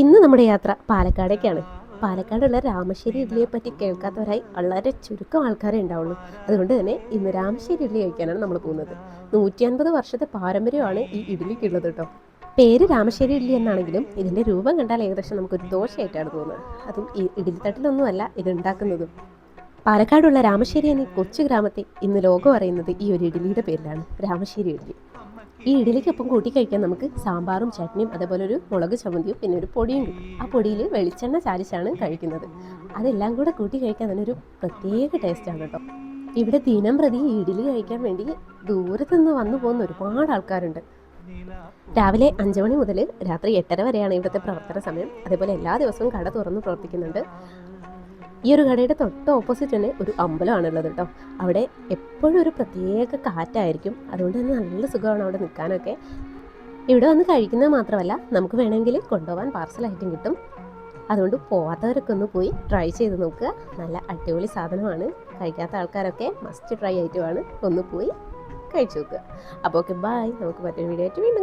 ഇന്ന് നമ്മുടെ യാത്ര പാലക്കാടേക്കാണ്. പാലക്കാടുള്ള രാമശ്ശേരി ഇഡ്ഡലിയെ പറ്റി കേൾക്കാത്തവരായി വളരെ ചുരുക്കം ആൾക്കാരെ ഉണ്ടാവുള്ളൂ. അതുകൊണ്ട് തന്നെ ഇന്ന് രാമശ്ശേരി ഇഡ്ഡലി കഴിക്കാനാണ് നമ്മൾ പോകുന്നത്. 150 വർഷത്തെ പാരമ്പര്യമാണ് ഈ ഇഡ്ഡലിക്കുള്ളത് കേട്ടോ. പേര് രാമശ്ശേരി ഇഡ്ഡലി എന്നാണെങ്കിലും ഇതിൻ്റെ രൂപം കണ്ടാൽ ഏകദേശം നമുക്കൊരു ദോശയായിട്ടാണ് തോന്നുന്നത്. അതും ഈ ഇഡ്ഡലിത്തട്ടിലൊന്നുമല്ല ഇത് ഉണ്ടാക്കുന്നതും. പാലക്കാടുള്ള രാമശ്ശേരി എന്ന കൊച്ചു ഗ്രാമത്തെ ഇന്ന് ലോകം അറിയുന്നത് ഈ ഒരു ഇഡ്ഡലിയുടെ പേരിലാണ്, രാമശ്ശേരി ഇഡ്ഡലി. ഈ ഇഡ്ഡലിക്കൊപ്പം കൂട്ടി കഴിക്കാൻ നമുക്ക് സാമ്പാറും ചട്നിയും അതേപോലെ ഒരു മുളക് ചമ്മന്തിയും പിന്നെ ഒരു പൊടിയും കിട്ടും. ആ പൊടിയിൽ വെളിച്ചെണ്ണ ചാലിച്ചാണ് കഴിക്കുന്നത്. അതെല്ലാം കൂടെ കൂട്ടി കഴിക്കാൻ തന്നെ ഒരു പ്രത്യേക ടേസ്റ്റാണ് കേട്ടോ. ഇവിടെ ദിനം പ്രതി ഈ ഇഡ്ഡലി കഴിക്കാൻ വേണ്ടി ദൂരത്തു നിന്ന് വന്നു പോകുന്ന ഒരുപാട് ആൾക്കാരുണ്ട്. രാവിലെ 5 മണി മുതൽ രാത്രി 8:30 വരെയാണ് ഇവിടുത്തെ പ്രവർത്തന സമയം. അതേപോലെ എല്ലാ ദിവസവും കട തുറന്ന് പ്രവർത്തിക്കുന്നുണ്ട്. ഈ ഒരു കടയുടെ തൊട്ട് ഓപ്പോസിറ്റ് തന്നെ ഒരു അമ്പലമാണുള്ളത് കേട്ടോ. അവിടെ എപ്പോഴും ഒരു പ്രത്യേക കാറ്റായിരിക്കും. അതുകൊണ്ട് തന്നെ നല്ല സുഖമാണ് അവിടെ നിൽക്കാനൊക്കെ. ഇവിടെ വന്ന് കഴിക്കുന്നത് മാത്രമല്ല, നമുക്ക് വേണമെങ്കിൽ കൊണ്ടുപോകാൻ പാർസലായിട്ടും കിട്ടും. അതുകൊണ്ട് പോവാത്തവരൊക്കെ ഒന്ന് പോയി ട്രൈ ചെയ്ത് നോക്കുക. നല്ല അടിപൊളി സാധനമാണ്. കഴിക്കാത്ത ആൾക്കാരൊക്കെ മസ്റ്റ് ട്രൈ ആയിട്ടുമാണ്, ഒന്ന് പോയി കഴിച്ചു നോക്കുക. അപ്പോൾ ഓക്കെ, ബൈ. നമുക്ക് മറ്റൊരു വീഡിയോ ആയിട്ട് വീണ്ടും